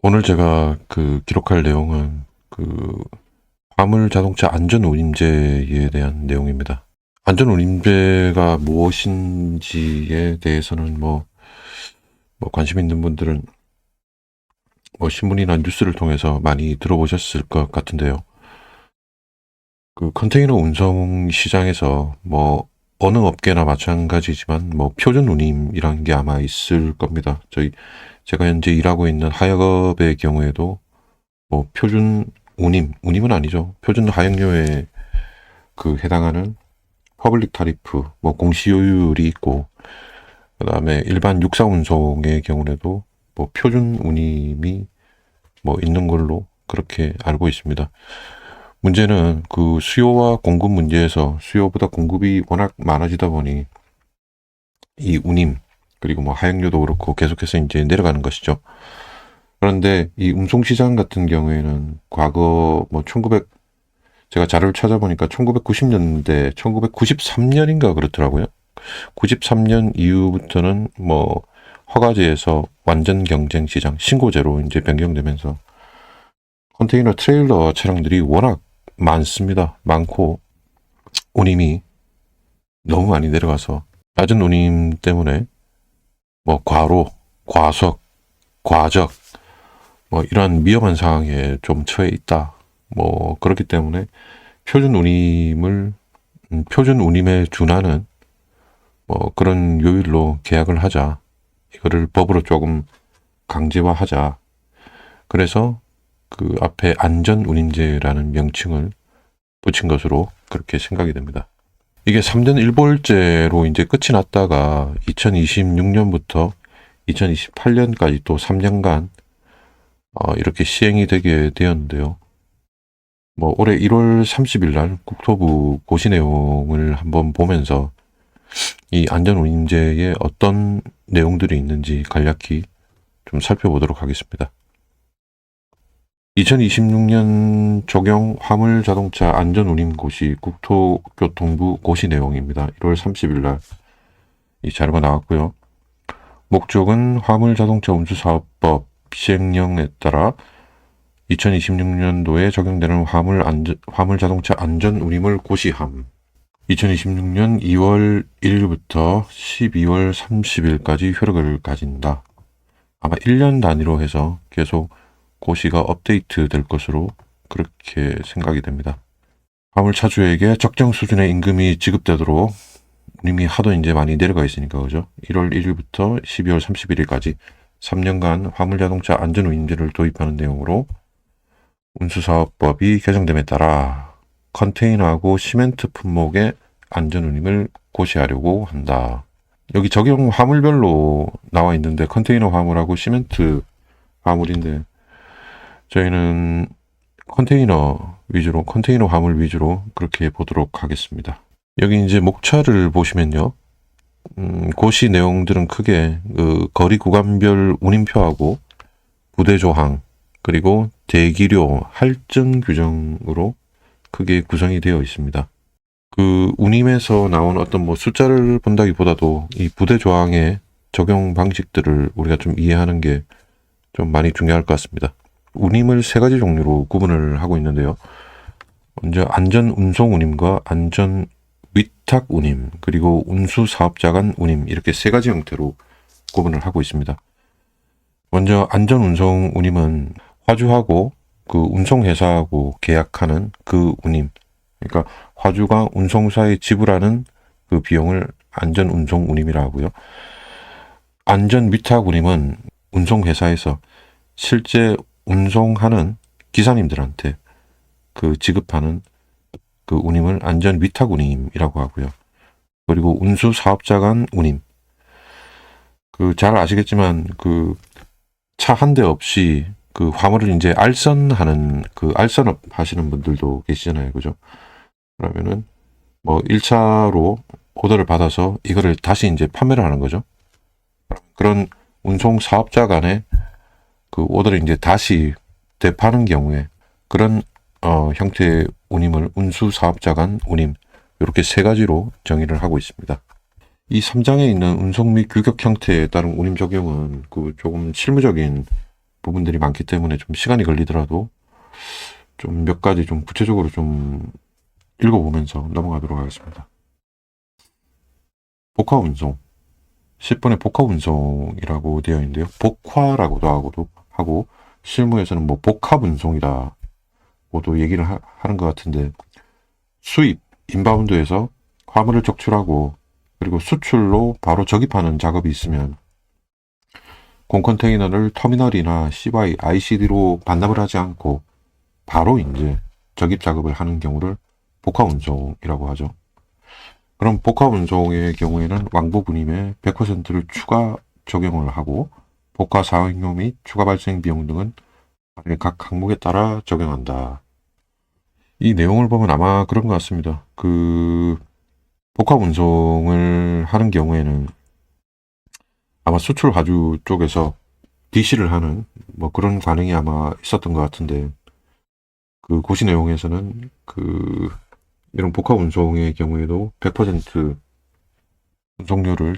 오늘 제가 기록할 내용은 화물 자동차 안전 운임제에 대한 내용입니다. 안전 운임제가 무엇인지에 대해서는 관심 있는 분들은 신문이나 뉴스를 통해서 많이 들어보셨을 것 같은데요. 컨테이너 운송 시장에서 어느 업계나 마찬가지지만 표준 운임이라는 게 아마 있을 겁니다. 제가 현재 일하고 있는 하역업의 경우에도 표준 운임은 아니죠. 표준 하역료에 해당하는 퍼블릭 타리프, 공시효율이 있고, 그 다음에 일반 육사 운송의 경우에도 표준 운임이 있는 걸로 그렇게 알고 있습니다. 문제는 수요와 공급 문제에서 수요보다 공급이 워낙 많아지다 보니 이 운임, 그리고 하역료도 그렇고 계속해서 이제 내려가는 것이죠. 그런데 이 운송시장 같은 경우에는 과거 제가 자료를 찾아보니까 1990년대, 1993년인가 그렇더라고요. 93년 이후부터는 허가제에서 완전 경쟁 시장, 신고제로 이제 변경되면서 컨테이너 트레일러 차량들이 워낙 많습니다. 많고, 운임이 너무 많이 내려가서 낮은 운임 때문에 과로, 과속, 과적, 이러한 위험한 상황에 좀 처해 있다. 그렇기 때문에 표준 운임에 준하는 그런 요율로 계약을 하자. 이거를 법으로 조금 강제화하자. 그래서 앞에 안전운임제라는 명칭을 붙인 것으로 그렇게 생각이 됩니다. 이게 3년 1볼제로 이제 끝이 났다가 2026년부터 2028년까지 또 3년간 이렇게 시행이 되게 되었는데요. 올해 1월 30일 날 국토부 고시 내용을 한번 보면서 이 안전운임제에 어떤 내용들이 있는지 간략히 좀 살펴보도록 하겠습니다. 2026년 적용 화물자동차 안전운임고시 국토교통부 고시 내용입니다. 1월 30일 날 이 자료가 나왔고요. 목적은 화물자동차 운수사업법 시행령에 따라 2026년도에 적용되는 화물자동차 안전운임을 고시함. 2026년 2월 1일부터 12월 30일까지 효력을 가진다. 아마 1년 단위로 해서 계속 고시가 업데이트 될 것으로 그렇게 생각이 됩니다. 화물차주에게 적정 수준의 임금이 지급되도록 운임이 하도 이제 많이 내려가 있으니까 그죠? 1월 1일부터 12월 31일까지 3년간 화물자동차 안전운임제를 도입하는 내용으로 운수사업법이 개정됨에 따라 컨테이너하고 시멘트 품목의 안전운임을 고시하려고 한다. 여기 적용 화물별로 나와 있는데 컨테이너 화물하고 시멘트 화물인데 저희는 컨테이너 화물 위주로 그렇게 보도록 하겠습니다. 여기 이제 목차를 보시면요. 고시 내용들은 크게 거리 구간별 운임표하고 부대 조항 그리고 대기료 할증 규정으로 크게 구성이 되어 있습니다. 운임에서 나온 어떤 숫자를 본다기보다도 이 부대 조항의 적용 방식들을 우리가 좀 이해하는 게 좀 많이 중요할 것 같습니다. 운임을 세 가지 종류로 구분을 하고 있는데요. 먼저 안전 운송 운임과 안전 위탁 운임, 그리고 운수 사업자 간 운임 이렇게 세 가지 형태로 구분을 하고 있습니다. 먼저 안전 운송 운임은 화주하고 운송회사하고 계약하는 운임, 그러니까 화주가 운송사에 지불하는 비용을 안전 운송 운임이라고 하고요. 안전 위탁 운임은 운송회사에서 실제 운송하는 기사님들한테 지급하는 운임을 안전 위탁 운임이라고 하고요. 그리고 운수 사업자 간 운임. 잘 아시겠지만 차 한 대 없이 화물을 이제 알선하는 알선업 하시는 분들도 계시잖아요. 그죠? 그러면은 1차로 오더를 받아서 이거를 다시 이제 판매를 하는 거죠. 그런 운송 사업자 간의 오더를 이제 다시 되파는 경우에 그런 형태의 운임을 운수 사업자 간 운임 이렇게 세 가지로 정의를 하고 있습니다. 이 3장에 있는 운송 및 규격 형태에 따른 운임 적용은 조금 실무적인 부분들이 많기 때문에 좀 시간이 걸리더라도 좀 몇 가지 좀 구체적으로 좀 읽어보면서 넘어가도록 하겠습니다. 복화운송. 10번의 복합운송이라고 되어 있는데요. 복화라고도 하고 실무에서는 뭐 복합운송이라고도 얘기를 하는 것 같은데, 수입, 인바운드에서 화물을 적출하고 그리고 수출로 바로 적입하는 작업이 있으면 공컨테이너를 터미널이나 CY, ICD로 반납을 하지 않고 바로 이제 적입 작업을 하는 경우를 복합운송이라고 하죠. 그럼 복합운송의 경우에는 왕복운임의 100%를 추가 적용을 하고 복화 사용료 및 추가 발생 비용 등은 각 항목에 따라 적용한다. 이 내용을 보면 아마 그런 것 같습니다. 그 복합운송을 하는 경우에는 아마 수출 화주 쪽에서 DC를 하는 뭐 그런 관행이 아마 있었던 것 같은데, 그 고시 내용에서는 그 이런 복합 운송의 경우에도 100% 운송료를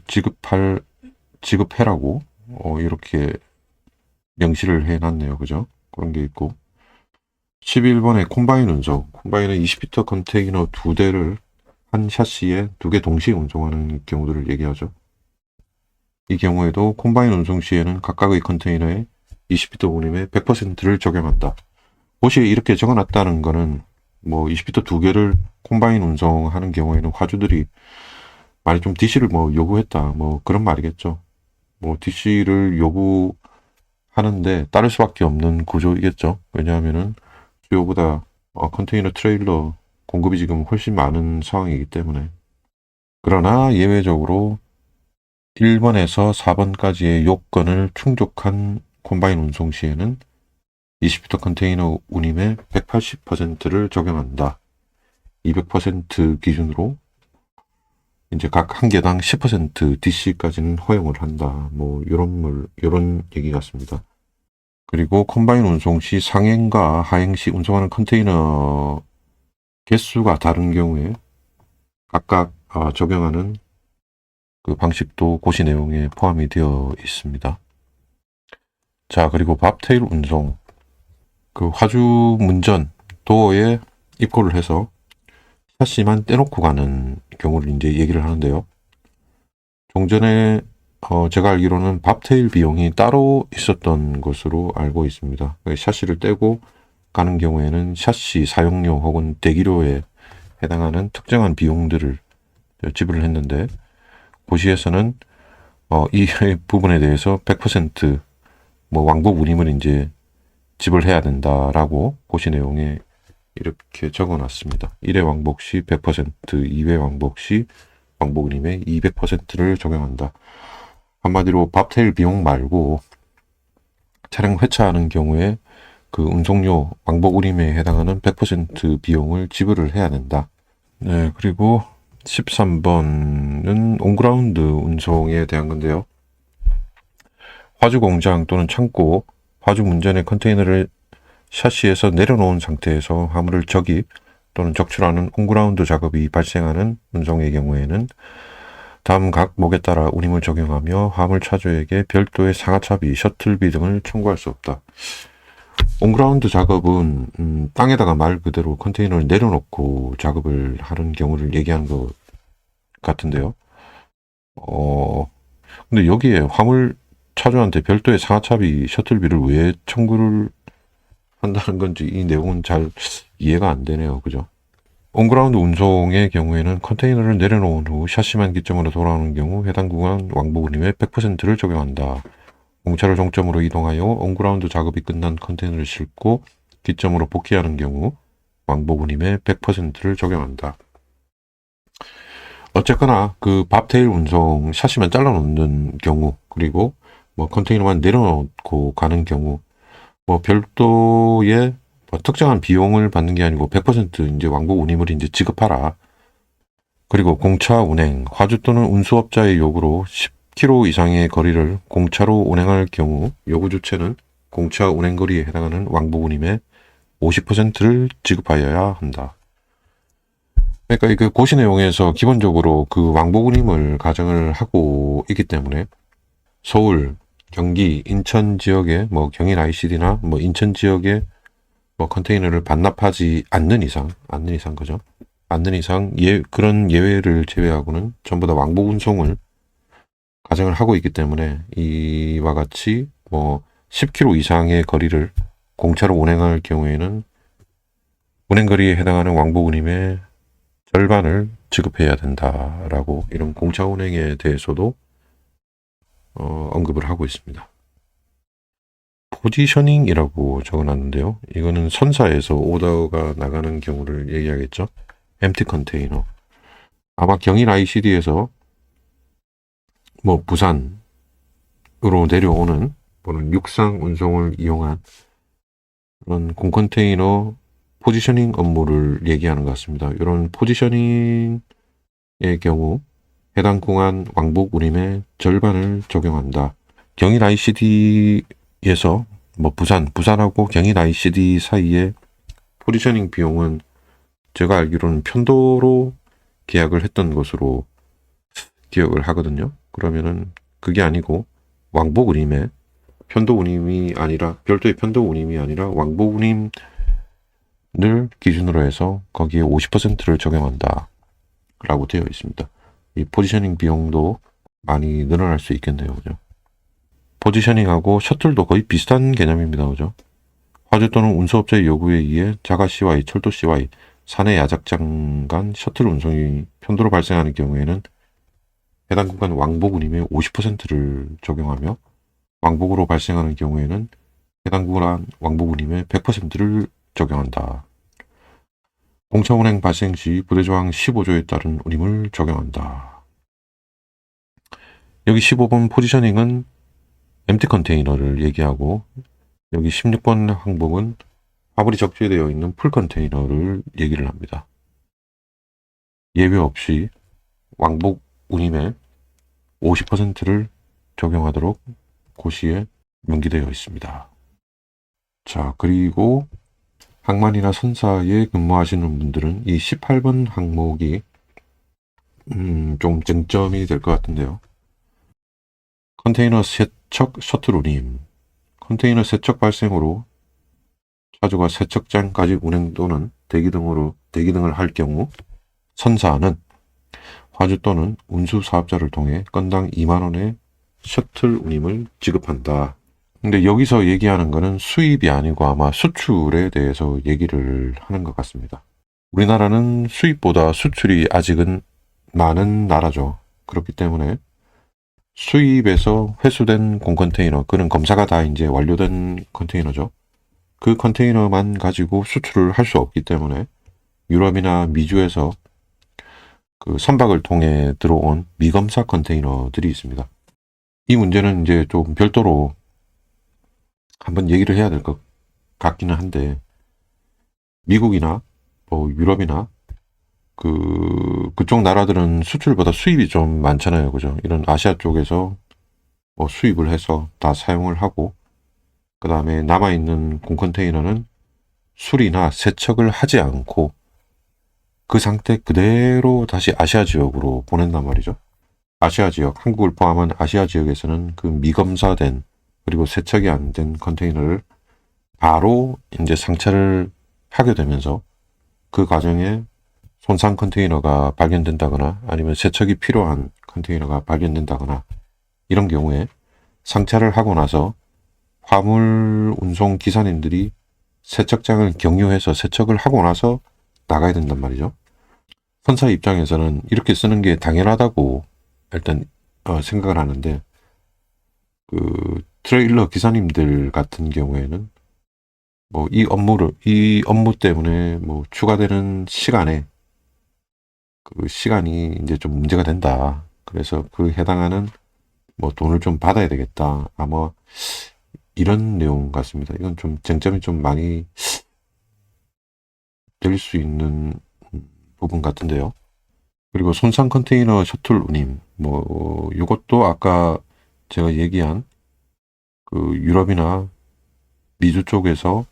지급해라고 이렇게 명시를 해놨네요. 그죠? 그런 게 있고, 11번의 콤바인 운송. 콤바인은 20피터 컨테이너 2대를 한 샤시에 2개 동시에 운송하는 경우들을 얘기하죠. 이 경우에도 콤바인 운송 시에는 각각의 컨테이너에 20피터 운임의 100%를 적용한다. 고시에 이렇게 적어놨다는 거는 뭐 20피터 2개를 콤바인 운송하는 경우에는 화주들이 많이 좀 DC를 뭐 요구했다, 뭐 그런 말이겠죠. 뭐 DC를 요구하는데 따를 수밖에 없는 구조이겠죠. 왜냐하면은 수요보다 컨테이너 트레일러 공급이 지금 훨씬 많은 상황이기 때문에. 그러나 예외적으로 1번에서 4번까지의 요건을 충족한 콤바인 운송 시에는 20피터 컨테이너 운임의 180%를 적용한다. 200% 기준으로 이제 각 한 개당 10% DC까지는 허용을 한다. 뭐 요런 얘기 같습니다. 그리고 콤바인 운송 시 상행과 하행 시 운송하는 컨테이너 개수가 다른 경우에 각각 적용하는 그 방식도 고시 내용에 포함이 되어 있습니다. 자, 그리고 밥테일 운송. 그 화주 문전 도어에 입고를 해서 샤시만 떼놓고 가는 경우를 이제 얘기를 하는데요. 종전에 제가 알기로는 밥테일 비용이 따로 있었던 것으로 알고 있습니다. 샤시를 떼고 가는 경우에는 샤시 사용료 혹은 대기료에 해당하는 특정한 비용들을 지불을 했는데, 고시에서는 이 부분에 대해서 100% 왕복 운임을 이제 지불해야 된다라고 고시 내용에 이렇게 적어놨습니다. 1회 왕복 시 100%, 2회 왕복 시 왕복 운임의 200%를 적용한다. 한마디로 밥테일 비용 말고 차량 회차하는 경우에 그 운송료 왕복 운임에 해당하는 100% 비용을 지불을 해야 된다. 네, 그리고 13번은 온그라운드 운송에 대한 건데요. 화주 공장 또는 창고, 화주 문전의 컨테이너를 샤시에서 내려놓은 상태에서 화물을 적입 또는 적출하는 온그라운드 작업이 발생하는 운송의 경우에는 다음 각 목에 따라 운임을 적용하며 화물 차주에게 별도의 상하차비, 셔틀비 등을 청구할 수 없다. 온그라운드 작업은 땅에다가 말 그대로 컨테이너를 내려놓고 작업을 하는 경우를 얘기하는 것 같은데요. 근데 여기에 화물 차주한테 별도의 상하차비, 셔틀비를 왜 청구를 한다는 건지 이 내용은 잘 이해가 안 되네요. 그죠? 온그라운드 운송의 경우에는 컨테이너를 내려놓은 후 샤시만 기점으로 돌아오는 경우 해당 구간 왕복 운임의 100%를 적용한다. 공차를 종점으로 이동하여 온그라운드 작업이 끝난 컨테이너를 싣고 기점으로 복귀하는 경우 왕복 운임의 100%를 적용한다. 어쨌거나 그 밥테일 운송 샤시만 잘라놓는 경우, 그리고 뭐 컨테이너만 내려놓고 가는 경우 별도의 특정한 비용을 받는 게 아니고 100% 이제 왕복 운임을 이제 지급하라. 그리고 공차 운행, 화주 또는 운수업자의 요구로 10km 이상의 거리를 공차로 운행할 경우 요구 주체는 공차 운행 거리에 해당하는 왕복 운임의 50%를 지급하여야 한다. 그러니까 그 고시 내용에서 기본적으로 그 왕복 운임을 가정을 하고 있기 때문에 서울, 경기, 인천 지역에 뭐 경인 ICD나 뭐 인천 지역에 뭐 컨테이너를 반납하지 않는 이상 그죠? 않는 이상 그런 예외를 제외하고는 전부 다 왕복 운송을 가정을 하고 있기 때문에 이와 같이 뭐 10km 이상의 거리를 공차로 운행할 경우에는 운행거리에 해당하는 왕복 운임의 절반을 지급해야 된다라고 이런 공차 운행에 대해서도 언급을 하고 있습니다. 포지셔닝이라고 적어놨는데요. 이거는 선사에서 오더가 나가는 경우를 얘기하겠죠. 엠티 컨테이너. 아마 경인 ICD에서 뭐 부산으로 내려오는 또는 육상 운송을 이용한 그런 공컨테이너 포지셔닝 업무를 얘기하는 것 같습니다. 이런 포지셔닝의 경우 해당 공안 왕복 운임의 절반을 적용한다. 경인 ICD에서 뭐 부산하고 경인 ICD 사이에 포지셔닝 비용은 제가 알기로는 편도로 계약을 했던 것으로 기억을 하거든요. 그러면은 그게 아니고 왕복 운임에 편도 운임이 아니라 별도의 편도 운임이 아니라 왕복 운임을 기준으로 해서 거기에 50%를 적용한다 라고 되어 있습니다. 이 포지셔닝 비용도 많이 늘어날 수 있겠네요. 그죠? 포지셔닝하고 셔틀도 거의 비슷한 개념입니다. 그죠? 화주 또는 운수업자의 요구에 의해 자가 CY, 철도 CY, 사내 야작장 간 셔틀 운송이 편도로 발생하는 경우에는 해당 구간 왕복 운임의 50%를 적용하며 왕복으로 발생하는 경우에는 해당 구간 왕복 운임의 100%를 적용한다. 공차 운행 발생 시 부대조항 15조에 따른 운임을 적용한다. 여기 15번 포지셔닝은 엠티 컨테이너를 얘기하고 여기 16번 항목은 화물이 적재되어 있는 풀 컨테이너를 얘기를 합니다. 예외 없이 왕복 운임의 50%를 적용하도록 고시에 명기되어 있습니다. 자, 그리고 항만이나 선사에 근무하시는 분들은 이 18번 항목이 좀 쟁점이 될 것 같은데요. 컨테이너 세척 셔틀 운임. 컨테이너 세척 발생으로 차주가 세척장까지 운행 또는 대기 등을 할 경우 선사는 화주 또는 운수 사업자를 통해 건당 2만 원의 셔틀 운임을 지급한다. 근데 여기서 얘기하는 거는 수입이 아니고 아마 수출에 대해서 얘기를 하는 것 같습니다. 우리나라는 수입보다 수출이 아직은 많은 나라죠. 그렇기 때문에 수입에서 회수된 공컨테이너, 그는 검사가 다 이제 완료된 컨테이너죠. 그 컨테이너만 가지고 수출을 할 수 없기 때문에 유럽이나 미주에서 그 선박을 통해 들어온 미검사 컨테이너들이 있습니다. 이 문제는 이제 좀 별도로 한번 얘기를 해야 될 것 같기는 한데, 미국이나 뭐 유럽이나 그쪽 나라들은 수출보다 수입이 좀 많잖아요. 그죠? 이런 아시아 쪽에서 뭐 수입을 해서 다 사용을 하고, 그 다음에 남아있는 공컨테이너는 수리나 세척을 하지 않고 그 상태 그대로 다시 아시아 지역으로 보낸단 말이죠. 아시아 지역, 한국을 포함한 아시아 지역에서는 그 미검사된 그리고 세척이 안 된 컨테이너를 바로 이제 상차를 하게 되면서 그 과정에 손상 컨테이너가 발견된다거나 아니면 세척이 필요한 컨테이너가 발견된다거나 이런 경우에 상차를 하고 나서 화물 운송 기사님들이 세척장을 경유해서 세척을 하고 나서 나가야 된단 말이죠. 선사 입장에서는 이렇게 쓰는 게 당연하다고 일단 생각을 하는데, 그 트레일러 기사님들 같은 경우에는 뭐 이 업무 때문에 뭐 추가되는 시간에 그 시간이 이제 좀 문제가 된다. 그래서 그 해당하는 뭐 돈을 좀 받아야 되겠다. 아마 이런 내용 같습니다. 이건 좀 쟁점이 좀 많이 될 수 있는 부분 같은데요. 그리고 손상 컨테이너 셔틀 운임, 뭐 이것도 아까 제가 얘기한 그 유럽이나 미주 쪽에서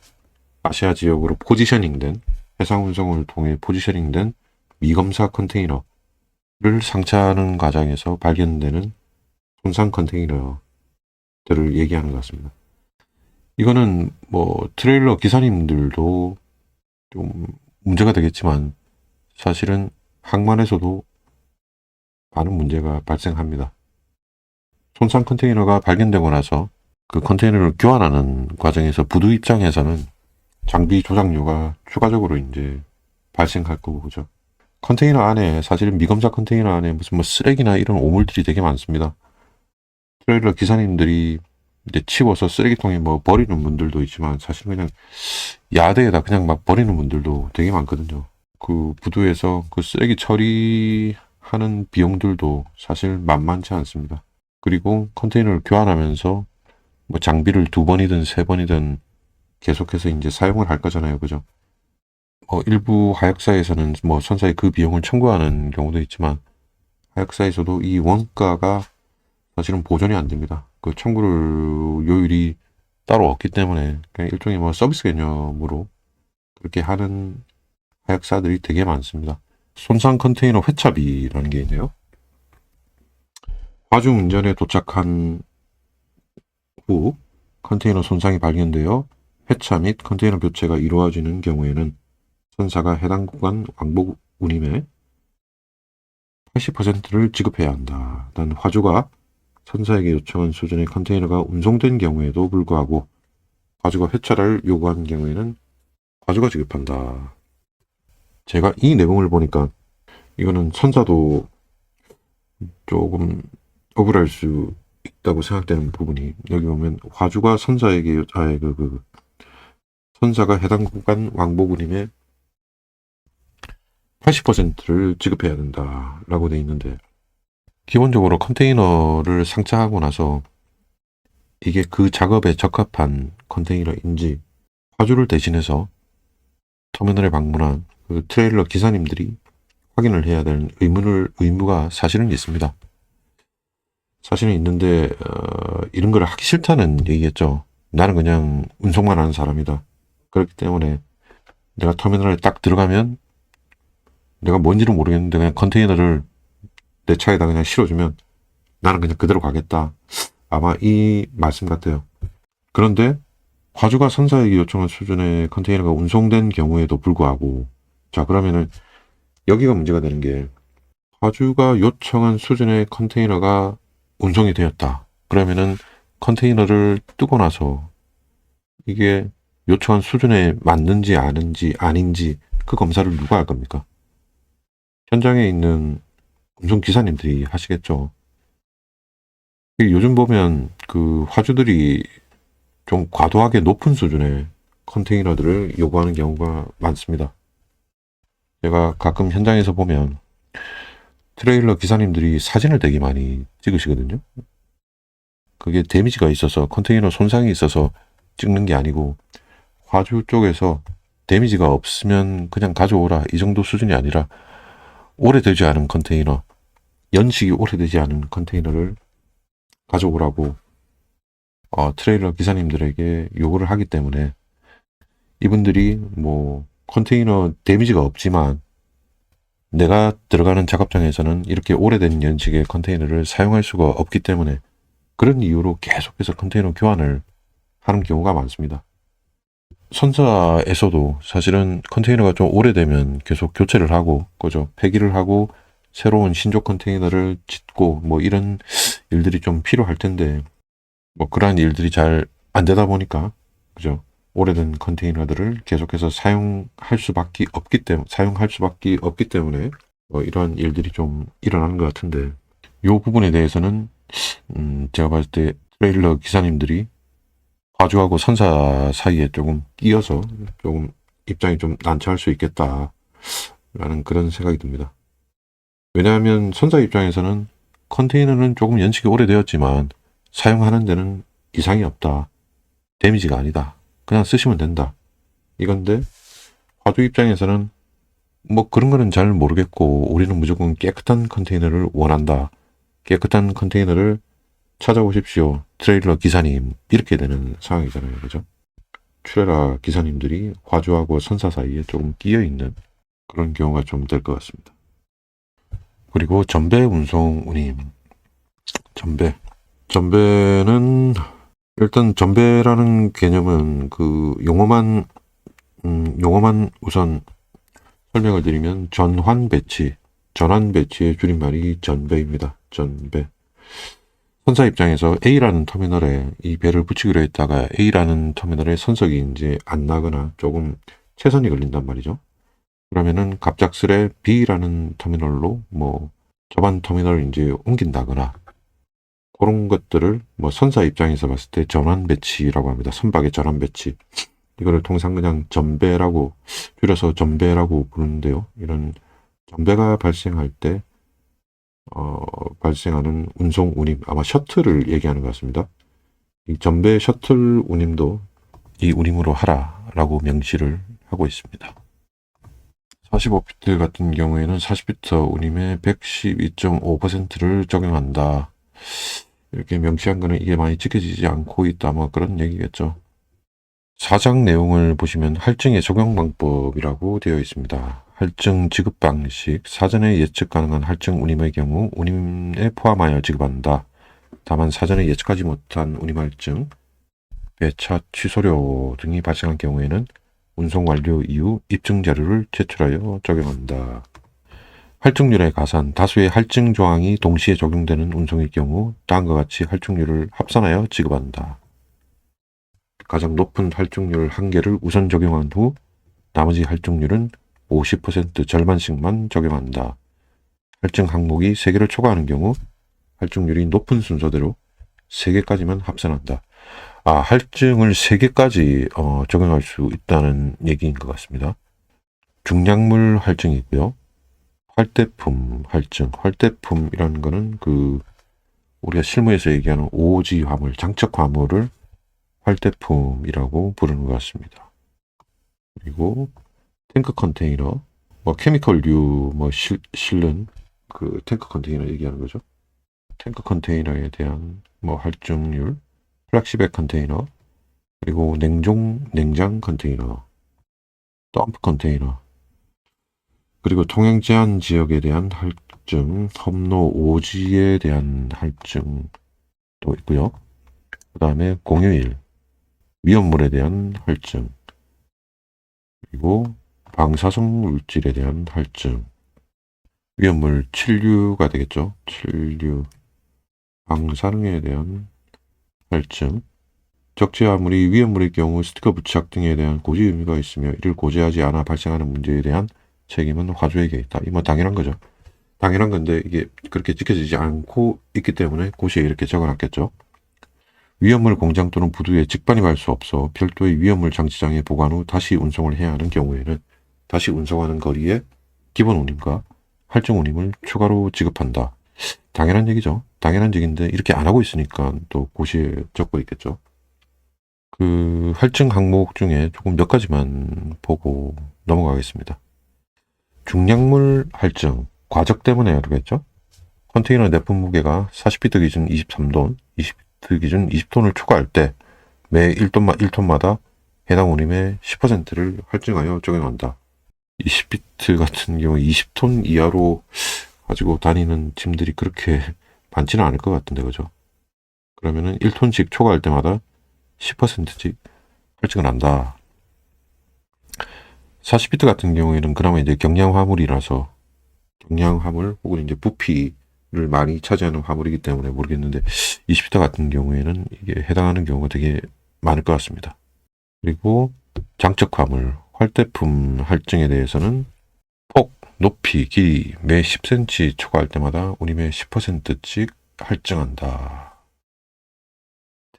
아시아 지역으로 포지셔닝된 해상 운송을 통해 포지셔닝된 미검사 컨테이너를 상차하는 과정에서 발견되는 손상 컨테이너 들을 얘기하는 것 같습니다. 이거는 뭐 트레일러 기사님들도 좀 문제가 되겠지만 사실은 항만에서도 많은 문제가 발생합니다. 손상 컨테이너가 발견되고 나서 그 컨테이너를 교환하는 과정에서 부두 입장에서는 장비 조작료가 추가적으로 이제 발생할 거고 그죠. 컨테이너 안에 사실은 미검사 컨테이너 안에 무슨 뭐 쓰레기나 이런 오물들이 되게 많습니다. 트레일러 기사님들이 이제 치워서 쓰레기통에 뭐 버리는 분들도 있지만 사실 그냥 야대에다 그냥 막 버리는 분들도 되게 많거든요. 그 부두에서 그 쓰레기 처리하는 비용들도 사실 만만치 않습니다. 그리고 컨테이너를 교환하면서 뭐 장비를 2번이든 3번이든 계속해서 이제 사용을 할 거잖아요. 그죠? 일부 하역사에서는 뭐 선사에 그 비용을 청구하는 경우도 있지만 하역사에서도 이 원가가 사실은 보존이 안 됩니다. 그 청구를 요율이 따로 없기 때문에 그냥 일종의 뭐 서비스 개념으로 그렇게 하는 하역사들이 되게 많습니다. 손상 컨테이너 회차비라는 게 있네요. 화주 운전에 도착한 후 컨테이너 손상이 발견되어 회차 및 컨테이너 교체가 이루어지는 경우에는 선사가 해당 구간 왕복 운임의 80%를 지급해야 한다. 단 화주가 선사에게 요청한 수준의 컨테이너가 운송된 경우에도 불구하고 화주가 회차를 요구한 경우에는 화주가 지급한다. 제가 이 내용을 보니까 이거는 선사도 조금 억울할 수 있다고 생각되는 부분이 여기 보면 화주가 선사에게 선사가 해당 구간 왕복 운임의 80%를 지급해야 된다라고 돼 있는데 기본적으로 컨테이너를 상차하고 나서 이게 그 작업에 적합한 컨테이너인지 화주를 대신해서 터미널에 방문한 그 트레일러 기사님들이 확인을 해야 되는 의무가 사실은 있습니다. 사실은 있는데 이런 걸 하기 싫다는 얘기겠죠. 나는 그냥 운송만 하는 사람이다. 그렇기 때문에 내가 터미널에 딱 들어가면 내가 뭔지는 모르겠는데 그냥 컨테이너를 내 차에다 그냥 실어주면 나는 그냥 그대로 가겠다. 아마 이 말씀 같아요. 그런데 화주가 선사에게 요청한 수준의 컨테이너가 운송된 경우에도 불구하고 자 그러면은 여기가 문제가 되는 게 화주가 요청한 수준의 컨테이너가 운송이 되었다. 그러면은 컨테이너를 뜨고 나서 이게 요청한 수준에 맞는지 아닌지 그 검사를 누가 할 겁니까? 현장에 있는 운송기사님들이 하시겠죠. 요즘 보면 그 화주들이 좀 과도하게 높은 수준의 컨테이너들을 요구하는 경우가 많습니다. 제가 가끔 현장에서 보면 트레일러 기사님들이 사진을 되게 많이 찍으시거든요. 그게 데미지가 있어서 컨테이너 손상이 있어서 찍는 게 아니고 화주 쪽에서 데미지가 없으면 그냥 가져오라 이 정도 수준이 아니라 오래되지 않은 컨테이너 연식이 오래되지 않은 컨테이너를 가져오라고 트레일러 기사님들에게 요구를 하기 때문에 이분들이 뭐 컨테이너 데미지가 없지만 내가 들어가는 작업장에서는 이렇게 오래된 연식의 컨테이너를 사용할 수가 없기 때문에 그런 이유로 계속해서 컨테이너 교환을 하는 경우가 많습니다. 선사에서도 사실은 컨테이너가 좀 오래되면 계속 교체를 하고 그죠 폐기를 하고 새로운 신조 컨테이너를 짓고 뭐 이런 일들이 좀 필요할 텐데 뭐 그러한 일들이 잘 안 되다 보니까 그죠 오래된 컨테이너들을 계속해서 사용할 수밖에 없기 때문에 뭐 이러한 일들이 좀 일어나는 것 같은데 이 부분에 대해서는 제가 봤을 때 트레일러 기사님들이 화주하고 선사 사이에 조금 끼어서 조금 입장이 좀 난처할 수 있겠다라는 그런 생각이 듭니다. 왜냐하면 선사 입장에서는 컨테이너는 조금 연식이 오래되었지만 사용하는 데는 이상이 없다. 데미지가 아니다. 그냥 쓰시면 된다. 이건데 화주 입장에서는 뭐 그런 거는 잘 모르겠고 우리는 무조건 깨끗한 컨테이너를 원한다. 깨끗한 컨테이너를 찾아오십시오. 트레일러 기사님. 이렇게 되는 상황이잖아요. 그죠? 트레일러 기사님들이 화주하고 선사 사이에 조금 끼어있는 그런 경우가 좀 될 것 같습니다. 그리고 전배 운송 운임. 전배. 전배는 일단 전배라는 개념은 그 용어만 우선 설명을 드리면 전환 배치의 줄임말이 전배입니다. 전배. 선사 입장에서 A라는 터미널에 이 배를 붙이기로 했다가 A라는 터미널에 선석이 이제 안 나거나 조금 최선이 걸린단 말이죠. 그러면은 갑작스레 B라는 터미널로 뭐 저반 터미널을 이제 옮긴다거나 그런 것들을 뭐 선사 입장에서 봤을 때 전환 배치라고 합니다. 선박의 전환 배치. 이거를 통상 그냥 전배라고 줄여서 전배라고 부르는데요. 이런 전배가 발생할 때 발생하는 운송 운임, 아마 셔틀을 얘기하는 것 같습니다. 이 전배 셔틀 운임도 이 운임으로 하라라고 명시를 하고 있습니다. 45피트 같은 경우에는 40피트 운임의 112.5%를 적용한다. 이렇게 명시한 거는 이게 많이 지켜지지 않고 있다. 뭐 그런 얘기겠죠. 사장 내용을 보시면 할증의 적용 방법이라고 되어 있습니다. 할증 지급 방식, 사전에 예측 가능한 할증 운임의 경우 운임에 포함하여 지급한다. 다만 사전에 예측하지 못한 운임 할증, 배차 취소료 등이 발생한 경우에는 운송 완료 이후 입증 자료를 제출하여 적용한다. 할증률의 가산, 다수의 할증 조항이 동시에 적용되는 운송일 경우 다음과 같이 할증률을 합산하여 지급한다. 가장 높은 할증률 한 개를 우선 적용한 후 나머지 할증률은 50% 절반씩만 적용한다. 할증 항목이 3개를 초과하는 경우 할증률이 높은 순서대로 3개까지만 합산한다. 할증을 3개까지 적용할 수 있다는 얘기인 것 같습니다. 중량물 할증이고요. 활대품 할증. 활대품이라는 거는 우리가 실무에서 얘기하는 오지 화물, 장착 화물을 활대품이라고 부르는 것 같습니다. 그리고 탱크 컨테이너, 뭐 케미컬류 실는 그 탱크 컨테이너 얘기하는 거죠. 탱크 컨테이너에 대한 뭐 할증률, 플렉시백 컨테이너, 그리고 냉장 컨테이너, 덤프 컨테이너, 그리고 통행 제한 지역에 대한 할증, 험로 오지에 대한 할증도 있고요. 그 다음에 공휴일, 위험물에 대한 할증, 그리고 방사성 물질에 대한 할증, 위험물 칠류가 되겠죠. 칠류, 방사능에 대한 할증, 적재 화물이 위험물의 경우 스티커 부착 등에 대한 고지 의무가 있으며 이를 고지하지 않아 발생하는 문제에 대한 책임은 화주에게 있다. 이 뭐 당연한 거죠. 당연한 건데 이게 그렇게 지켜지지 않고 있기 때문에 고시에 이렇게 적어놨겠죠. 위험물 공장 또는 부두에 직반입할 수 없어 별도의 위험물 장치장에 보관 후 다시 운송을 해야 하는 경우에는 다시 운송하는 거리에 기본 운임과 할증 운임을 추가로 지급한다. 당연한 얘기죠. 당연한 얘기인데 이렇게 안 하고 있으니까 또 고시에 적고 있겠죠. 그 할증 항목 중에 조금 몇 가지만 보고 넘어가겠습니다. 중량물 할증, 과적 때문에 그러겠죠. 컨테이너 내품 무게가 40피트 기준 23톤, 20피트 기준 20톤을 초과할 때 매 1톤마다 해당 운임의 10%를 할증하여 적용한다. 20피트 같은 경우 20톤 이하로 가지고 다니는 짐들이 그렇게 많지는 않을 것 같은데, 그죠? 그러면은 1톤씩 초과할 때마다 10%씩 할증을 한다. 40피트 같은 경우에는 그나마 이제 경량 화물이라서 경량 화물 혹은 이제 부피를 많이 차지하는 화물이기 때문에 모르겠는데 20피트 같은 경우에는 이게 해당하는 경우가 되게 많을 것 같습니다. 그리고 장적 화물, 활대품 할증에 대해서는 폭, 높이, 길이 매 10cm 초과할 때마다 운임의 10%씩 할증한다.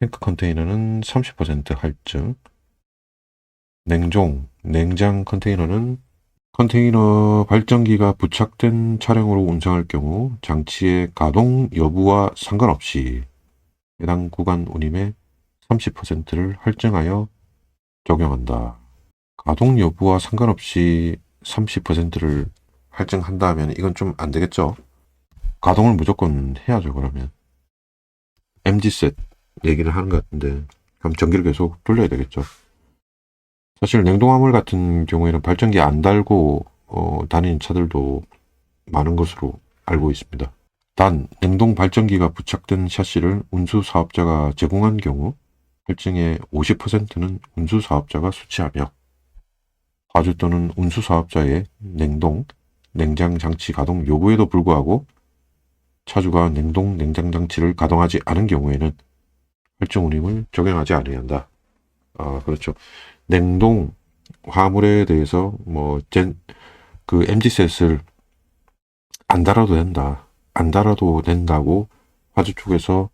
탱크 컨테이너는 30% 할증. 냉장 컨테이너는 컨테이너 발전기가 부착된 차량으로 운송할 경우 장치의 가동 여부와 상관없이 해당 구간 운임의 30%를 할증하여 적용한다. 가동 여부와 상관없이 30%를 할증한다면 이건 좀 안 되겠죠? 가동을 무조건 해야죠, 그러면. MG셋 얘기를 하는 것 같은데, 그럼 전기를 계속 돌려야 되겠죠. 사실 냉동화물 같은 경우에는 발전기 안 달고 다니는 차들도 많은 것으로 알고 있습니다. 단 냉동 발전기가 부착된 샤시를 운수 사업자가 제공한 경우 할증의 50%는 운수 사업자가 수취하며 화주 또는 운수 사업자의 냉동, 냉장 장치 가동 요구에도 불구하고 차주가 냉동, 냉장 장치를 가동하지 않은 경우에는 할증 운임을 적용하지 아니한다. 그렇죠. 냉동 화물에 대해서 그 MG셋을 안 달아도 된다. 안 달아도 된다고 화주 쪽에서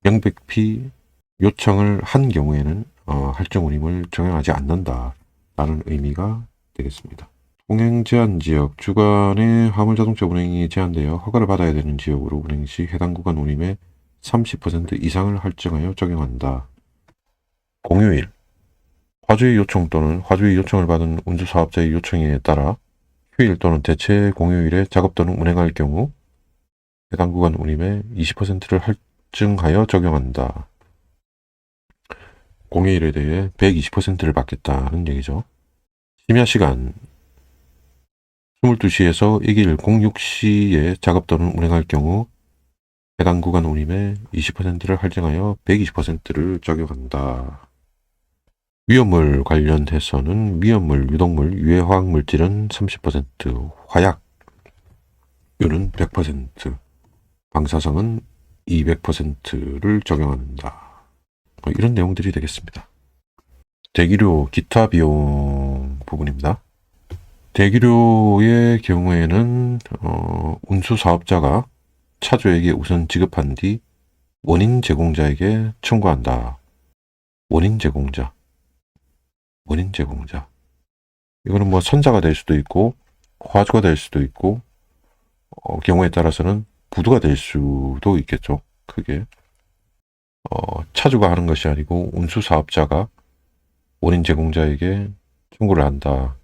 명백히 요청을 한 경우에는 할증 운임을 적용하지 않는다. 라는 의미가 되겠습니다. 통행 제한 지역, 주간에 화물자동차 운행이 제한되어 허가를 받아야 되는 지역으로 운행 시 해당 구간 운임의 30% 이상을 할증하여 적용한다. 공휴일, 화주의 요청 또는 화주의 요청을 받은 운수사업자의 요청에 따라 휴일 또는 대체 공휴일에 작업 또는 운행할 경우 해당 구간 운임의 20%를 할증하여 적용한다. 공휴일에 대해 120%를 받겠다는 얘기죠. 심야 시간 22시에서 이길 06시에 작업 또는 운행할 경우 해당 구간 운임의 20%를 할증하여 120%를 적용한다. 위험물 관련해서는 위험물, 유독물, 유해화학 물질은 30%, 화약유는 100%, 방사성은 200%를 적용한다. 이런 내용들이 되겠습니다. 대기료, 기타 비용 부분입니다. 대기료의 경우에는 운수사업자가 차주에게 우선 지급한 뒤 원인 제공자에게 청구한다. 원인 제공자. 이거는 선자가 될 수도 있고 화주가 될 수도 있고 경우에 따라서는 부두가 될 수도 있겠죠. 크게 차주가 하는 것이 아니고 운수사업자가 원인 제공자에게 청구를 한다.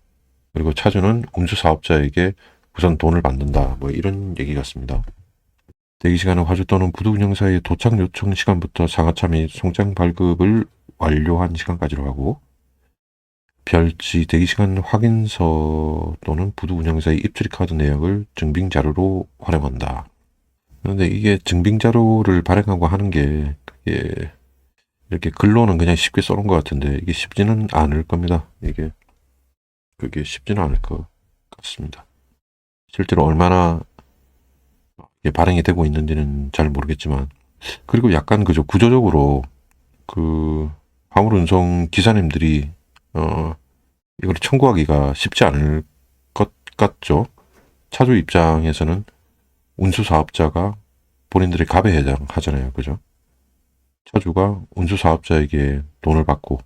그리고 차주는 운수사업자에게 우선 돈을 받는다. 이런 얘기 같습니다. 대기시간은 화주 또는 부두 운영사의 도착 요청 시간부터 상하차 및 송장 발급을 완료한 시간까지로 하고 별지 대기시간 확인서 또는 부두 운영사의 입출입 카드 내역을 증빙자료로 활용한다. 그런데 이게 증빙자료를 발행하고 하는 게 그게 이렇게 글로는 그냥 쉽게 써놓은 것 같은데 이게 쉽지는 않을 겁니다. 그게 쉽지는 않을 것 같습니다. 실제로 얼마나 발행이 되고 있는지는 잘 모르겠지만 그리고 약간 그저 구조적으로 그 화물운송 기사님들이 이걸 청구하기가 쉽지 않을 것 같죠. 차주 입장에서는 운수사업자가 본인들이 가배해장하잖아요. 그죠? 차주가 운수사업자에게 돈을 받고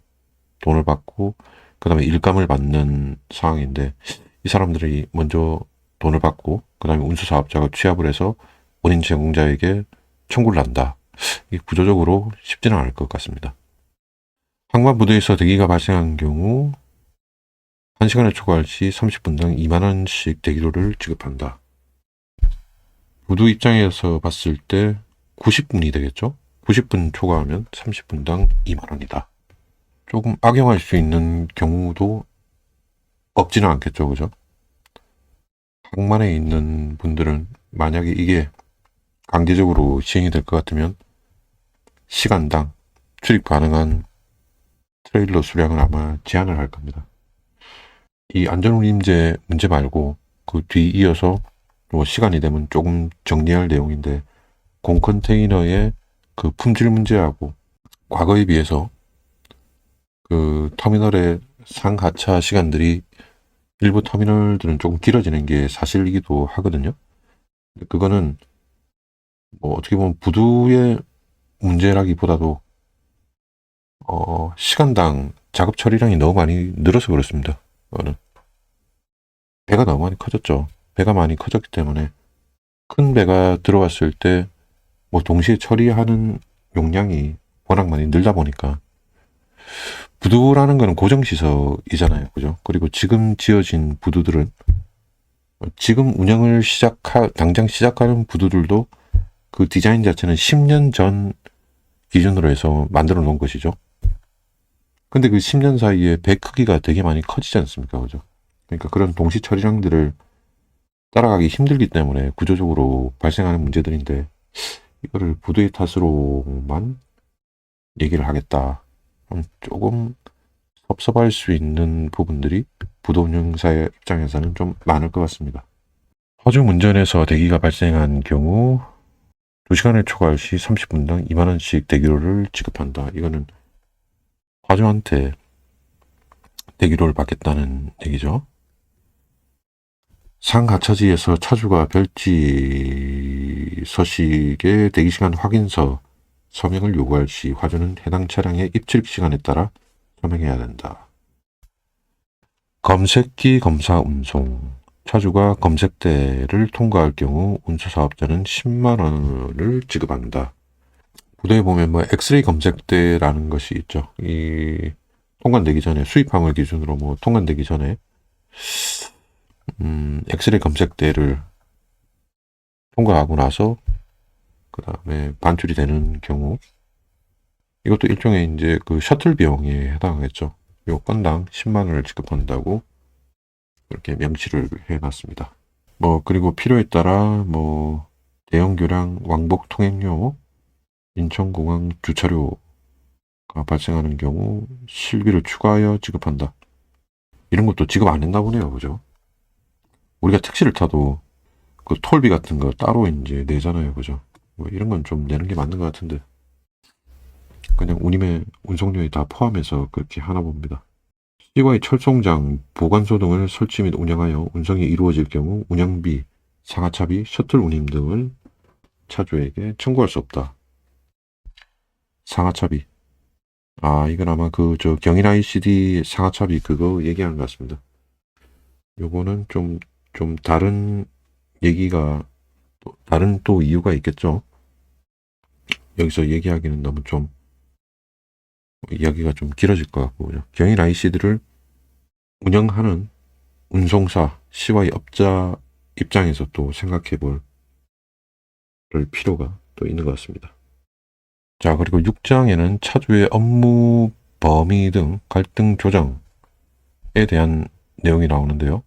그 다음에 일감을 받는 상황인데 이 사람들이 먼저 돈을 받고 그 다음에 운수사업자가 취합을 해서 원인 제공자에게 청구를 한다. 이게 구조적으로 쉽지는 않을 것 같습니다. 항만부두에서 대기가 발생한 경우 1시간을 초과할 시 30분당 2만원씩 대기료를 지급한다. 부두 입장에서 봤을 때 90분이 되겠죠? 90분 초과하면 30분당 2만원이다. 조금 악용할 수 있는 경우도 없지는 않겠죠, 그죠? 항만에 있는 분들은 만약에 이게 강제적으로 시행이 될 것 같으면 시간당 출입 가능한 트레일러 수량을 아마 제한을 할 겁니다. 이 안전운임제 문제 말고 그 뒤 이어서 시간이 되면 조금 정리할 내용인데 공컨테이너의 그 품질 문제하고 과거에 비해서 그 터미널의 상하차 시간들이 일부 터미널들은 조금 길어지는 게 사실이기도 하거든요. 그거는 어떻게 보면 부두의 문제라기보다도 시간당 작업 처리량이 너무 많이 늘어서 그렇습니다. 배가 너무 많이 커졌죠. 배가 많이 커졌기 때문에 큰 배가 들어왔을 때 동시에 처리하는 용량이 워낙 많이 늘다 보니까 부두라는 거는 고정시설이잖아요. 그죠? 그리고 지금 지어진 부두들은 지금 운영을 당장 시작하는 부두들도 그 디자인 자체는 10년 전 기준으로 해서 만들어 놓은 것이죠. 근데 그 10년 사이에 배 크기가 되게 많이 커지지 않습니까? 그죠? 그러니까 그런 동시 처리량들을 따라가기 힘들기 때문에 구조적으로 발생하는 문제들인데 이거를 부도의 탓으로만 얘기를 하겠다. 조금 섭섭할 수 있는 부분들이 부도 운영사의 입장에서는 좀 많을 것 같습니다. 화주 운전에서 대기가 발생한 경우 2시간을 초과할 시 30분당 2만원씩 대기료를 지급한다. 이거는 화주한테 대기료를 받겠다는 얘기죠. 상하차지에서 차주가 별지 서식의 대기시간 확인서 서명을 요구할 시 화주는 해당 차량의 입출 시간에 따라 서명해야 된다. 검색기 검사 운송. 차주가 검색대를 통과할 경우 운수사업자는 10만원을 지급한다. 부대에 보면 뭐 엑스레이 검색대라는 것이 있죠. 이 통관되기 전에 수입함을 기준으로 뭐 통관되기 전에 엑스레이 검색대를 통과하고 나서 그 다음에 반출이 되는 경우 이것도 일종의 이제 그 셔틀 비용에 해당하겠죠. 요 건당 10만원을 지급한다고 이렇게 명시를 해놨습니다. 뭐 그리고 필요에 따라 뭐 대형 교량 왕복 통행료, 인천공항 주차료가 발생하는 경우 실비를 추가하여 지급한다. 이런 것도 지급 안 했나 보네요, 그죠? 우리가 택시를 타도 그 톨비 같은 거 따로 이제 내잖아요, 그죠? 뭐 이런 건 좀 내는 게 맞는 것 같은데 그냥 운임의 운송료에 다 포함해서 그렇게 하나 봅니다. CY 철송장, 보관소 등을 설치 및 운영하여 운송이 이루어질 경우 운영비, 상하차비, 셔틀 운임 등을 차주에게 청구할 수 없다. 상하차비. 이건 아마 저 경인 ICD 상하차비 그거 얘기하는 것 같습니다. 요거는 좀 다른 얘기가, 다른 또 이유가 있겠죠. 여기서 얘기하기는 너무 좀, 이야기가 좀 길어질 것 같고요. 경인 ICD를 운영하는 운송사, CY 업자 입장에서 또 생각해 볼 필요가 또 있는 것 같습니다. 자, 그리고 6장에는 차주의 업무 범위 등 갈등 조정에 대한 내용이 나오는데요.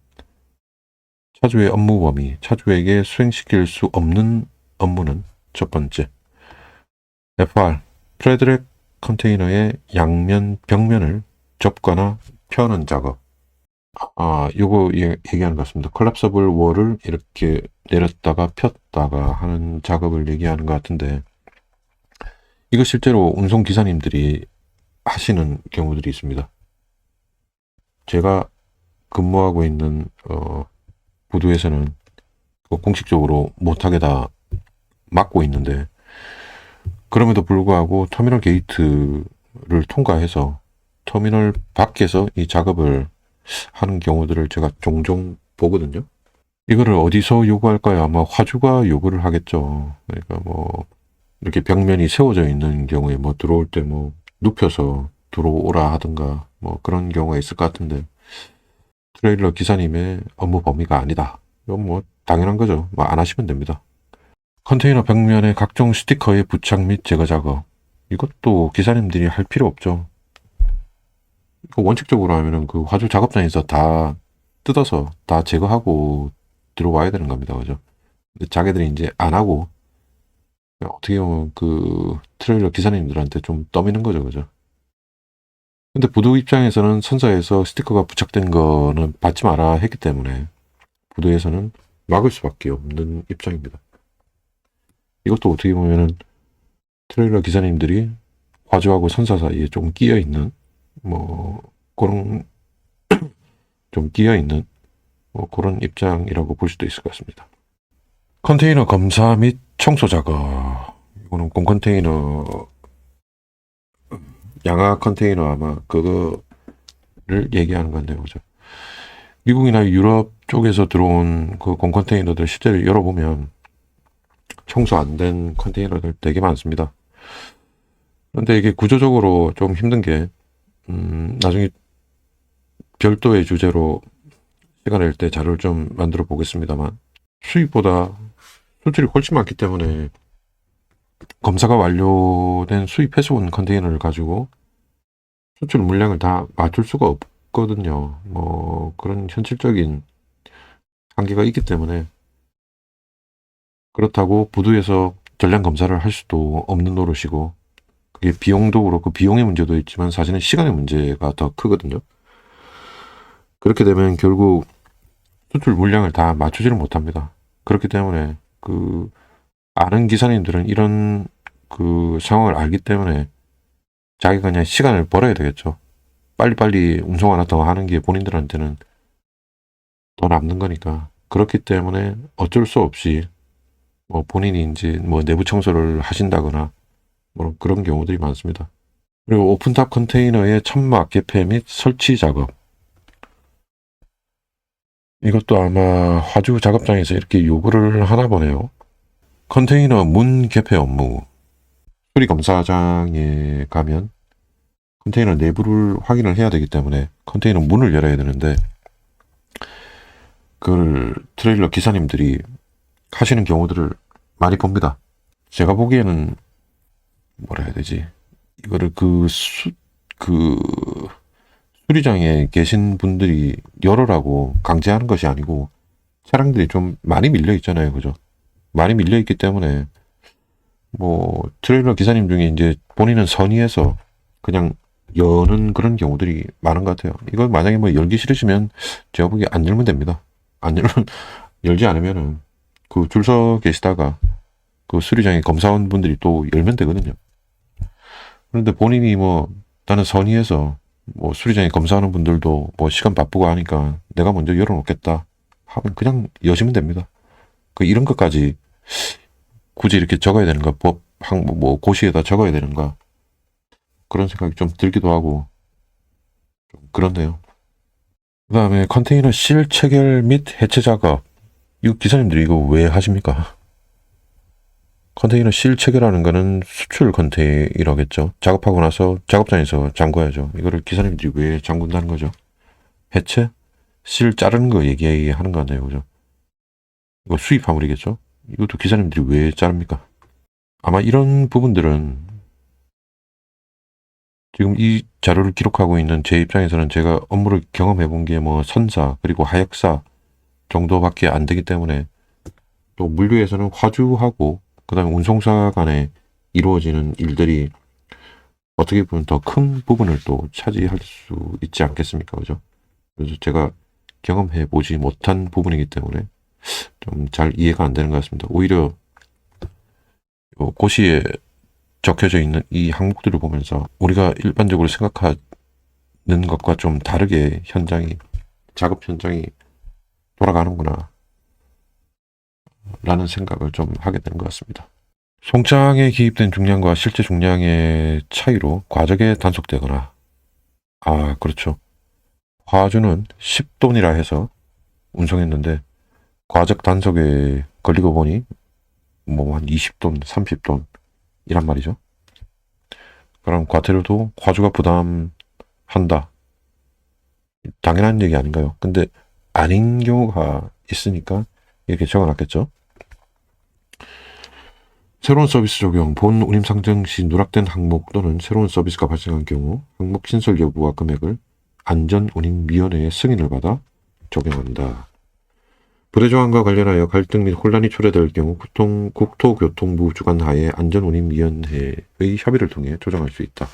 차주의 업무 범위, 차주에게 수행시킬 수 없는 업무는 첫 번째, FR, 트레드랙 컨테이너의 양면, 벽면을 접거나 펴는 작업. 요거 얘기하는 것 같습니다. 콜랩서블 월을 이렇게 내렸다가 폈다가 하는 작업을 얘기하는 것 같은데, 이거 실제로 운송기사님들이 하시는 경우들이 있습니다. 제가 근무하고 있는 부두에서는 공식적으로 못하게 다 막고 있는데 그럼에도 불구하고 터미널 게이트를 통과해서 터미널 밖에서 이 작업을 하는 경우들을 제가 종종 보거든요. 이거를 어디서 요구할까요? 아마 화주가 요구를 하겠죠. 그러니까 뭐 이렇게 벽면이 세워져 있는 경우에 뭐 들어올 때 뭐 눕혀서 들어오라 하든가 뭐 그런 경우가 있을 것 같은데 트레일러 기사님의 업무 범위가 아니다. 이건 뭐 당연한 거죠. 뭐 안 하시면 됩니다. 컨테이너 벽면에 각종 스티커의 부착 및 제거 작업. 이것도 기사님들이 할 필요 없죠. 이거 원칙적으로 하면은 그 화주 작업장에서 다 뜯어서 다 제거하고 들어와야 되는 겁니다. 그죠? 근데 자기들이 이제 안 하고 어떻게 보면 그 트레일러 기사님들한테 좀 떠미는 거죠. 그죠? 근데 부도 입장에서는 선사에서 스티커가 부착된 거는 받지 마라 했기 때문에 부도에서는 막을 수밖에 없는 입장입니다. 이것도 어떻게 보면은 트레일러 기사님들이 화주하고 선사 사이에 좀 끼어 있는 뭐 그런 좀 끼어 있는 뭐 그런 입장이라고 볼 수도 있을 것 같습니다. 컨테이너 검사 및 청소 작업. 이거는 공컨테이너 양화 컨테이너 아마 그거를 얘기하는 건데요, 그죠? 미국이나 유럽 쪽에서 들어온 그 공컨테이너들 실제로 열어보면 청소 안 된 컨테이너들 되게 많습니다. 그런데 이게 구조적으로 좀 힘든 게 나중에 별도의 주제로 시간 낼 때 자료를 좀 만들어 보겠습니다만 수입보다 수출이 훨씬 많기 때문에 검사가 완료된 수입해서 온 컨테이너를 가지고 수출 물량을 다 맞출 수가 없거든요. 뭐 그런 현실적인 한계가 있기 때문에 그렇다고 부두에서 전량 검사를 할 수도 없는 노릇이고 그게 비용도 그렇고 비용의 문제도 있지만 사실은 시간의 문제가 더 크거든요. 그렇게 되면 결국 수출 물량을 다 맞추지를 못합니다. 그렇기 때문에 그 아는 기사님들은 이런 그 상황을 알기 때문에 자기가 그냥 시간을 벌어야 되겠죠. 빨리빨리 운송 하나 더 하는 게 본인들한테는 더 남는 거니까. 그렇기 때문에 어쩔 수 없이 뭐 본인이 이제 뭐 내부 청소를 하신다거나 뭐 그런 경우들이 많습니다. 그리고 오픈탑 컨테이너의 천막 개폐 및 설치 작업. 이것도 아마 화주 작업장에서 이렇게 요구를 하나 보네요. 컨테이너 문 개폐 업무. 수리 검사장에 가면 컨테이너 내부를 확인을 해야 되기 때문에 컨테이너 문을 열어야 되는데 그걸 트레일러 기사님들이 하시는 경우들을 많이 봅니다. 제가 보기에는 뭐라 해야 되지? 이거를 그 수리장에 계신 분들이 열어라고 강제하는 것이 아니고 차량들이 좀 많이 밀려 있잖아요. 그죠? 많이 밀려 있기 때문에 뭐 트레일러 기사님 중에 이제 본인은 선의해서 그냥 여는 그런 경우들이 많은 것 같아요. 이걸 만약에 뭐 열기 싫으시면 제가 보기에 안 열면 됩니다. 안 열면 열지 않으면은 그 줄 서 계시다가 그 수리장에 검사원 분들이 또 열면 되거든요. 그런데 본인이 뭐 나는 선의해서 뭐 수리장에 검사하는 분들도 뭐 시간 바쁘고 하니까 내가 먼저 열어놓겠다 하면 그냥 여시면 됩니다. 그 이런 것까지 굳이 이렇게 적어야 되는가 법 항목 뭐 고시에다 적어야 되는가 그런 생각이 좀 들기도 하고 좀 그렇네요. 그 다음에 컨테이너 실 체결 및 해체 작업. 이 기사님들이 이거 왜 하십니까? 컨테이너 실 체결하는 거는 수출 컨테이너겠죠. 작업하고 나서 작업장에서 잠궈야죠. 이거를 기사님들이 왜 잠근다는 거죠? 해체? 실 자르는 거 얘기하는 거 아니에요. 그죠? 이거 수입 화물이겠죠? 이것도 기사님들이 왜 자릅니까? 아마 이런 부분들은 지금 이 자료를 기록하고 있는 제 입장에서는 제가 업무를 경험해 본 게 뭐 선사 그리고 하역사 정도밖에 안 되기 때문에 또 물류에서는 화주하고 그다음에 운송사 간에 이루어지는 일들이 어떻게 보면 더 큰 부분을 또 차지할 수 있지 않겠습니까? 그죠? 그래서 제가 경험해 보지 못한 부분이기 때문에 좀 잘 이해가 안 되는 것 같습니다. 오히려 고시에 적혀져 있는 이 항목들을 보면서 우리가 일반적으로 생각하는 것과 좀 다르게 작업 현장이 돌아가는구나 라는 생각을 좀 하게 되는 것 같습니다. 송장에 기입된 중량과 실제 중량의 차이로 과적에 단속되거나 그렇죠. 화주는 10톤이라 해서 운송했는데 과적 단속에 걸리고 보니 뭐 한 20톤, 30톤 이란 말이죠. 그럼 과태료도 화주가 부담한다. 당연한 얘기 아닌가요? 근데 아닌 경우가 있으니까 이렇게 적어놨겠죠. 새로운 서비스 적용, 본 운임 상정 시 누락된 항목 또는 새로운 서비스가 발생한 경우 항목 신설 여부와 금액을 안전운임위원회의 승인을 받아 적용한다. 부대 조항과 관련하여 갈등 및 혼란이 초래될 경우 국토교통부 주관하에 안전운임위원회의 협의를 통해 조정할 수 있다.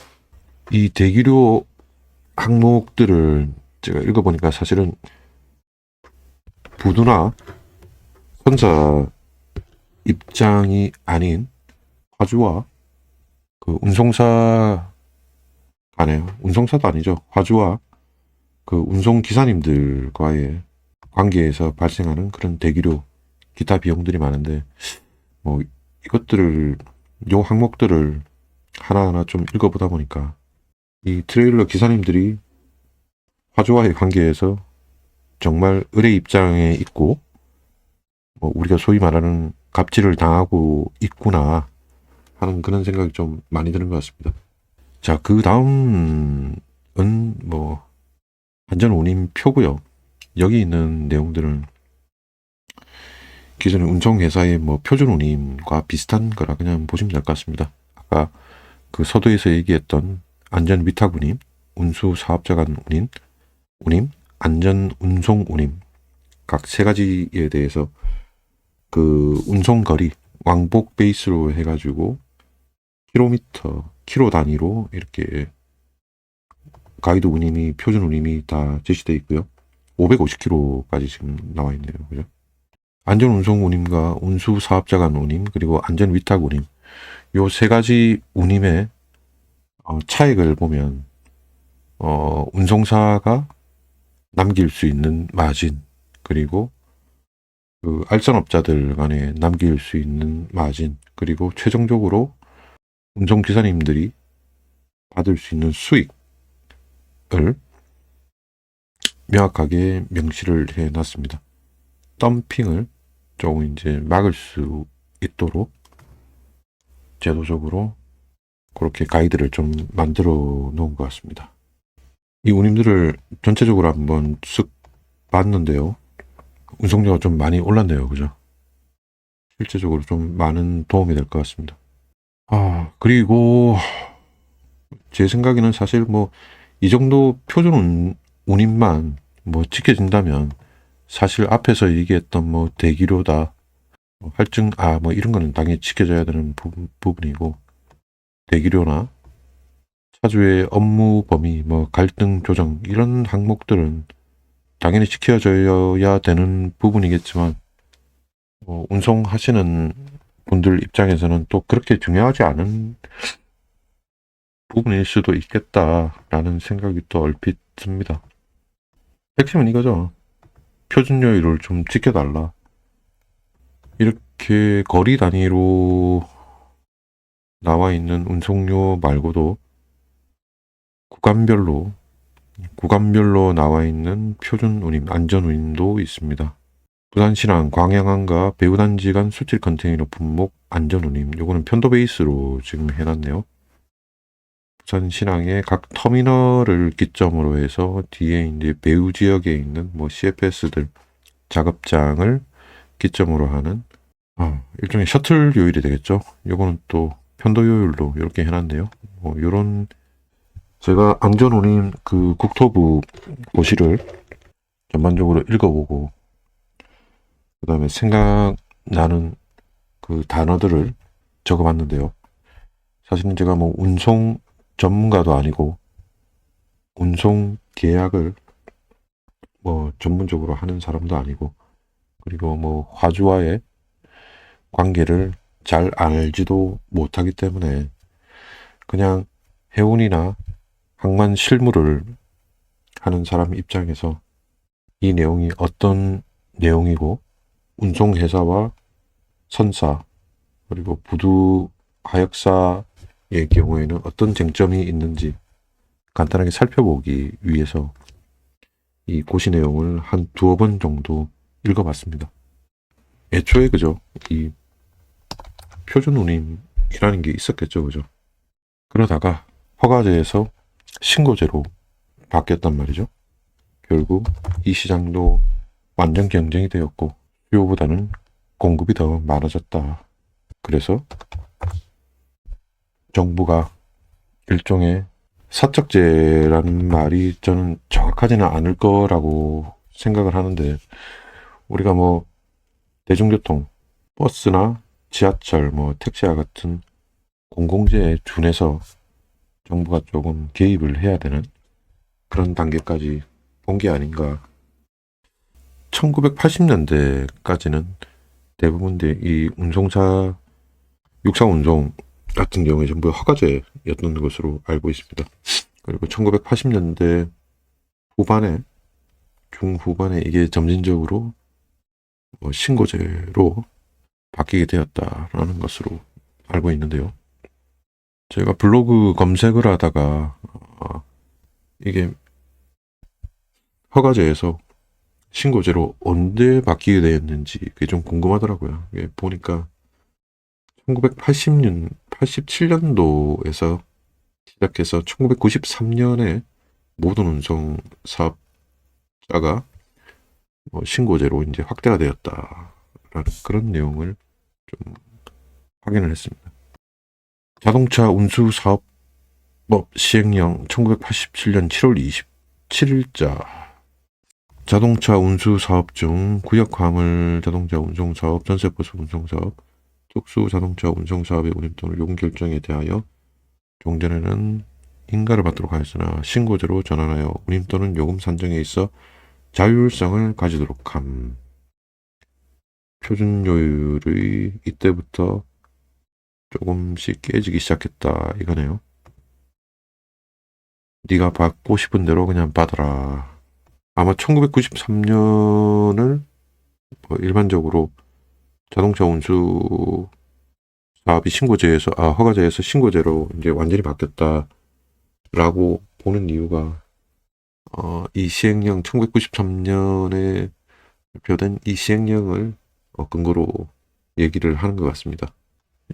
이 대기료 항목들을 제가 읽어보니까 사실은 부두나 선사 입장이 아닌 화주와 그 운송사 간에 운송사도 아니죠. 화주와 그 운송기사님들과의 관계에서 발생하는 그런 대기료 기타 비용들이 많은데 뭐 이것들을 요 항목들을 하나하나 좀 읽어보다 보니까 이 트레일러 기사님들이 화주와의 관계에서 정말 을의 입장에 있고 뭐 우리가 소위 말하는 갑질을 당하고 있구나 하는 그런 생각이 좀 많이 드는 것 같습니다. 자, 그 다음은 뭐 안전운임표고요. 여기 있는 내용들은 기존의 운송회사의 뭐 표준운임과 비슷한 거라 그냥 보시면 될 것 같습니다. 아까 그 서두에서 얘기했던 안전위탁운임, 운수사업자 간 운임, 안전운송운임 각 세 가지에 대해서 그 운송 거리, 왕복 베이스로 해가지고 키로 단위로 이렇게 가이드 운임이, 표준 운임이 다 제시되어 있고요. 550km까지 지금 나와 있네요. 그죠? 안전 운송 운임과 운수 사업자 간 운임, 그리고 안전 위탁 운임. 요 세 가지 운임의 차액을 보면, 운송사가 남길 수 있는 마진, 그리고 그 알선업자들 간에 남길 수 있는 마진, 그리고 최종적으로 운송기사님들이 받을 수 있는 수익을 명확하게 명시를 해 놨습니다. 덤핑을 조금 이제 막을 수 있도록 제도적으로 그렇게 가이드를 좀 만들어 놓은 것 같습니다. 이 운임들을 전체적으로 한번 쓱 봤는데요. 운송료가 좀 많이 올랐네요. 그죠? 실제적으로 좀 많은 도움이 될 것 같습니다. 그리고 제 생각에는 사실 뭐 이 정도 표준 운임만 뭐 지켜진다면 사실 앞에서 얘기했던 뭐 대기료다, 할증, 뭐 이런 거는 당연히 지켜져야 되는 부분이고, 대기료나 차주의 업무 범위, 뭐 갈등 조정 이런 항목들은 당연히 지켜져야 되는 부분이겠지만, 운송하시는 분들 입장에서는 또 그렇게 중요하지 않은 부분일 수도 있겠다라는 생각이 또 얼핏 듭니다. 핵심은 이거죠. 표준요율을 좀 지켜달라. 이렇게 거리 단위로 나와 있는 운송료 말고도 구간별로 나와 있는 표준 운임, 안전 운임도 있습니다. 부산시랑 광양항과 배후단지 간 수질 컨테이너 품목 안전 운임, 요거는 편도 베이스로 지금 해놨네요. 부산 신항의 각 터미널을 기점으로 해서 뒤에 이제 배후 지역에 있는 뭐 CFS들 작업장을 기점으로 하는 일종의 셔틀 요일이 되겠죠. 요거는 또 편도 요일로 이렇게 해놨네요. 요런 제가 안전운임 그 국토부 고시를 전반적으로 읽어보고 그 다음에 생각나는 그 단어들을 적어봤는데요. 사실은 제가 뭐 운송 전문가도 아니고 운송 계약을 뭐 전문적으로 하는 사람도 아니고, 그리고 뭐 화주와의 관계를 잘 알지도 못하기 때문에 그냥 해운이나 항만 실무를 하는 사람 입장에서 이 내용이 어떤 내용이고 운송회사와 선사 그리고 부두 하역사의 경우에는 어떤 쟁점이 있는지 간단하게 살펴보기 위해서 이 고시 내용을 한 두어 번 정도 읽어봤습니다. 애초에 그죠? 이 표준 운임이라는 게 있었겠죠. 그죠? 그러다가 허가제에서 신고제로 바뀌었단 말이죠. 결국 이 시장도 완전 경쟁이 되었고 수요보다는 공급이 더 많아졌다. 그래서 정부가 일종의 사적제라는 말이 저는 정확하지는 않을 거라고 생각을 하는데, 우리가 뭐 대중교통, 버스나 지하철, 뭐 택시와 같은 공공재에 준해서 정부가 조금 개입을 해야 되는 그런 단계까지 온 게 아닌가. 1980년대까지는 대부분 이 운송사, 육상운송 같은 경우에 전부 허가제였던 것으로 알고 있습니다. 그리고 1980년대 중후반에 이게 점진적으로 신고제로 바뀌게 되었다라는 것으로 알고 있는데요. 제가 블로그 검색을 하다가 이게 허가제에서 신고제로 언제 바뀌게 되었는지 그게 좀 궁금하더라고요. 보니까 1987년도에서 시작해서 1993년에 모든 운송 사업자가 신고제로 이제 확대가 되었다라는 그런 내용을 좀 확인을 했습니다. 자동차 운수 사업법 시행령 1987년 7월 27일자 자동차 운수 사업 중 구역 화물 자동차 운송 사업, 전세버스 운송 사업, 특수 자동차 운송 사업의 운임 또는 요금 결정에 대하여 종전에는 인가를 받도록 하였으나 신고제로 전환하여 운임 또는 요금 산정에 있어 자율성을 가지도록 함. 표준요율이 이때부터 조금씩 깨지기 시작했다 이거네요. 네가 받고 싶은 대로 그냥 받아라. 아마 1993년을 일반적으로 자동차 운수 사업이 신고제에서 허가제에서 신고제로 이제 완전히 바뀌었다라고 보는 이유가 이 시행령 1993년에 발표된 이 시행령을 근거로 얘기를 하는 것 같습니다.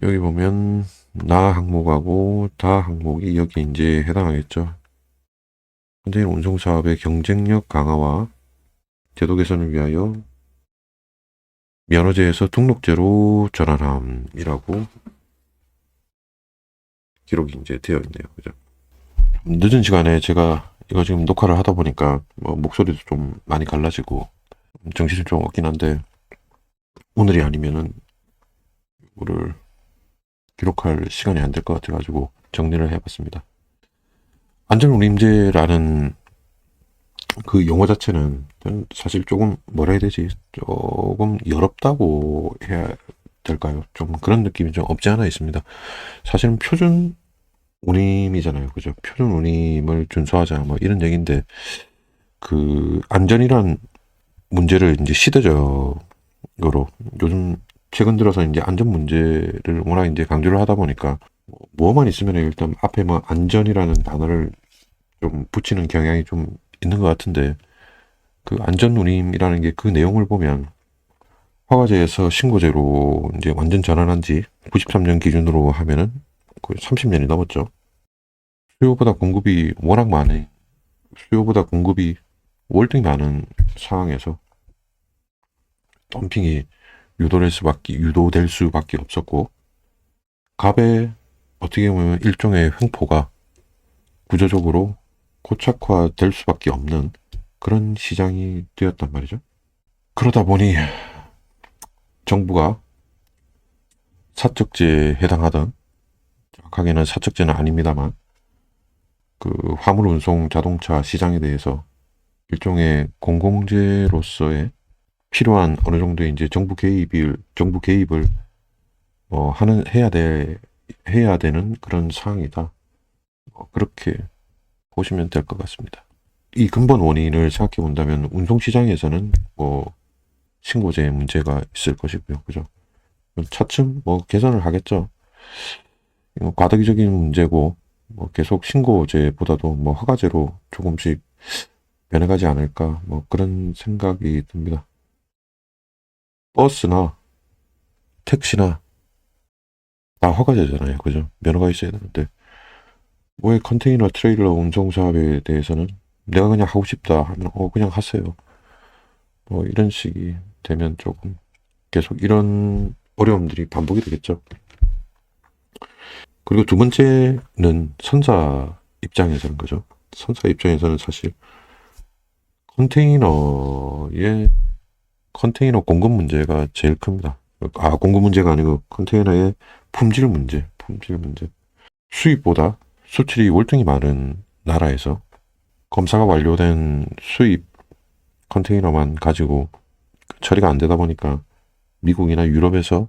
여기 보면 나 항목하고 다 항목이 여기 이제 해당하겠죠. 컨테이너 운송 사업의 경쟁력 강화와 제도 개선을 위하여 면허제에서 등록제로 전환함이라고 기록이 이제 되어 있네요. 그죠? 늦은 시간에 제가 이거 지금 녹화를 하다 보니까 목소리도 좀 많이 갈라지고 정신이 좀 없긴 한데 오늘이 아니면은 이거를 기록할 시간이 안 될 것 같아가지고 정리를 해봤습니다. 안전운임제라는 그 용어 자체는 사실 조금 뭐라 해야 되지? 조금 어렵다고 해야 될까요? 좀 그런 느낌이 좀 없지 않아 있습니다. 사실은 표준 운임이잖아요. 그죠? 표준 운임을 준수하자 뭐 이런 얘기인데 그 안전이란 문제를 이제 시대적으로 요즘 최근 들어서 이제 안전 문제를 워낙 이제 강조를 하다 보니까 뭐만 있으면 일단 앞에 뭐 안전이라는 단어를 좀 붙이는 경향이 좀 있는 것 같은데 그 안전운임이라는 게 그 내용을 보면 허가제에서 신고제로 이제 완전 전환한 지 93년 기준으로 하면은 거의 30년이 넘었죠. 수요보다 공급이 워낙 많은 수요보다 공급이 월등히 많은 상황에서 덤핑이 유도될 수밖에 없었고 갑의 어떻게 보면 일종의 횡포가 구조적으로 고착화될 수밖에 없는 그런 시장이 되었단 말이죠. 그러다 보니 정부가 사적지에 해당하던 정확하게는 사적지는 아닙니다만 그 화물 운송 자동차 시장에 대해서 일종의 공공재로서의 필요한 어느 정도의 이제 정부 개입을 해야 되는 그런 상황이다. 그렇게 보시면 될 것 같습니다. 이 근본 원인을 생각해 본다면 운송 시장에서는 신고제의 문제가 있을 것이고요. 그죠? 차츰 개선을 하겠죠. 과도기적인 문제고 계속 신고제보다도 허가제로 조금씩 변해가지 않을까 그런 생각이 듭니다. 버스나 택시나 다 허가제잖아요. 그죠? 면허가 있어야 되는데 왜 컨테이너 트레일러 운송 사업에 대해서는 내가 그냥 하고 싶다 하면 그냥 하세요. 이런 식이 되면 조금 계속 이런 어려움들이 반복이 되겠죠. 그리고 두 번째는 선사 입장에서는 거죠. 선사 입장에서는 사실 컨테이너 공급 문제가 제일 큽니다. 공급 문제가 아니고 컨테이너의 품질 문제. 수입보다 수출이 월등히 많은 나라에서 검사가 완료된 수입 컨테이너만 가지고 처리가 안 되다 보니까 미국이나 유럽에서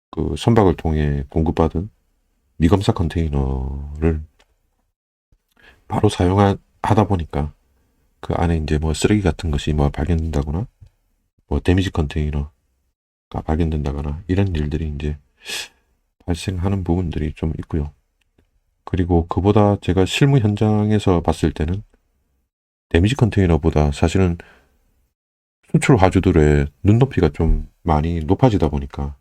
그 선박을 통해 공급받은 미검사 컨테이너를 바로 사용하다 보니까 그 안에 이제 쓰레기 같은 것이 발견된다거나 데미지 컨테이너가 발견된다거나 이런 일들이 이제 발생하는 부분들이 좀 있고요. 그리고 그보다 제가 실무 현장에서 봤을 때는 데미지 컨테이너보다 사실은 수출 화주들의 눈높이가 좀 많이 높아지다 보니까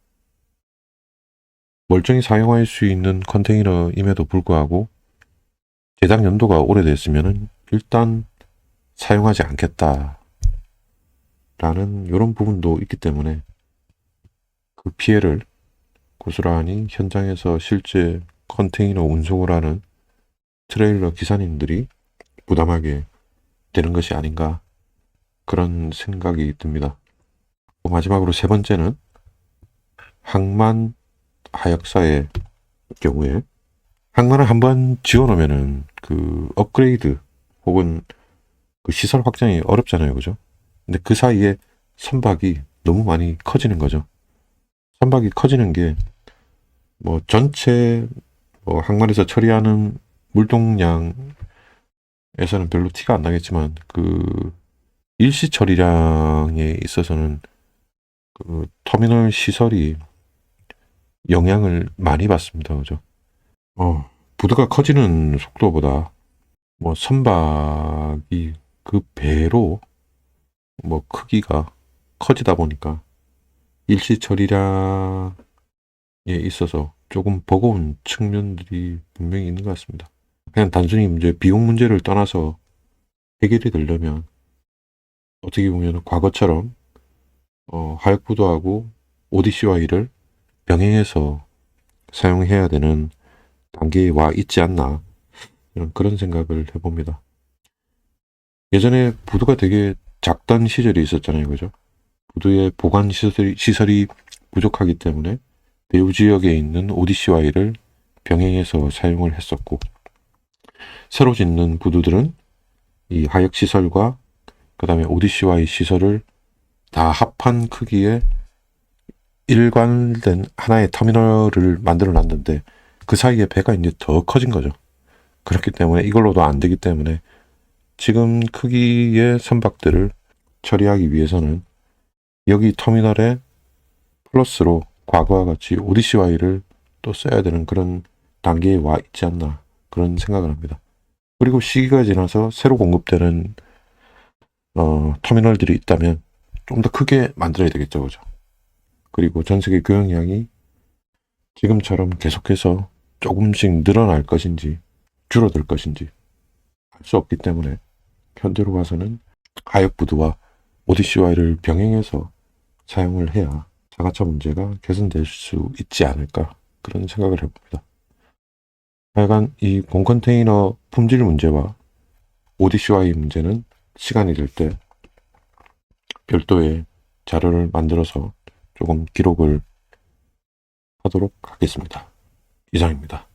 멀쩡히 사용할 수 있는 컨테이너임에도 불구하고 제작 연도가 오래됐으면 일단 사용하지 않겠다 라는 이런 부분도 있기 때문에 그 피해를 고스란히 현장에서 실제 컨테이너 운송을 하는 트레일러 기사님들이 부담하게 되는 것이 아닌가 그런 생각이 듭니다. 마지막으로 세 번째는 항만 하역사의 경우에 항만을 한번 지어놓으면은 그 업그레이드 혹은 그 시설 확장이 어렵잖아요, 그죠? 근데 그 사이에 선박이 너무 많이 커지는 거죠. 선박이 커지는 게 뭐 전체 뭐 항만에서 처리하는 물동량에서는 별로 티가 안 나겠지만 그 일시 처리량에 있어서는 그 터미널 시설이 영향을 많이 받습니다, 그죠? 부두가 커지는 속도보다 뭐 선박이 그 배로 뭐 크기가 커지다 보니까 일시 처리량에 있어서 조금 버거운 측면들이 분명히 있는 것 같습니다. 그냥 단순히 이제 비용 문제를 떠나서 해결이 되려면 어떻게 보면 과거처럼 하역부도하고 ODCY를 병행해서 사용해야 되는 단계에 와 있지 않나 그런 생각을 해봅니다. 예전에 부두가 되게 작던 시절이 있었잖아요, 그죠? 부두의 보관 시설이 부족하기 때문에 배후 지역에 있는 ODCY를 병행해서 사용을 했었고, 새로 짓는 부두들은 이 하역 시설과 그 다음에 ODCY 시설을 다 합한 크기의 일관된 하나의 터미널을 만들어 놨는데 그 사이에 배가 이제 더 커진 거죠. 그렇기 때문에 이걸로도 안 되기 때문에 지금 크기의 선박들을 처리하기 위해서는 여기 터미널에 플러스로 과거와 같이 ODCY를 또 써야 되는 그런 단계에 와 있지 않나 그런 생각을 합니다. 그리고 시기가 지나서 새로 공급되는 터미널들이 있다면 좀 더 크게 만들어야 되겠죠, 그죠? 그리고 전 세계 교역량이 지금처럼 계속해서 조금씩 늘어날 것인지 줄어들 것인지 알 수 없기 때문에 현재로 봐서는 하역부두와 ODCY를 병행해서 사용을 해야 자가차 문제가 개선될 수 있지 않을까 그런 생각을 해봅니다. 하여간 이 공컨테이너 품질 문제와 ODCY 문제는 시간이 될 때 별도의 자료를 만들어서 조금 기록을 하도록 하겠습니다. 이상입니다.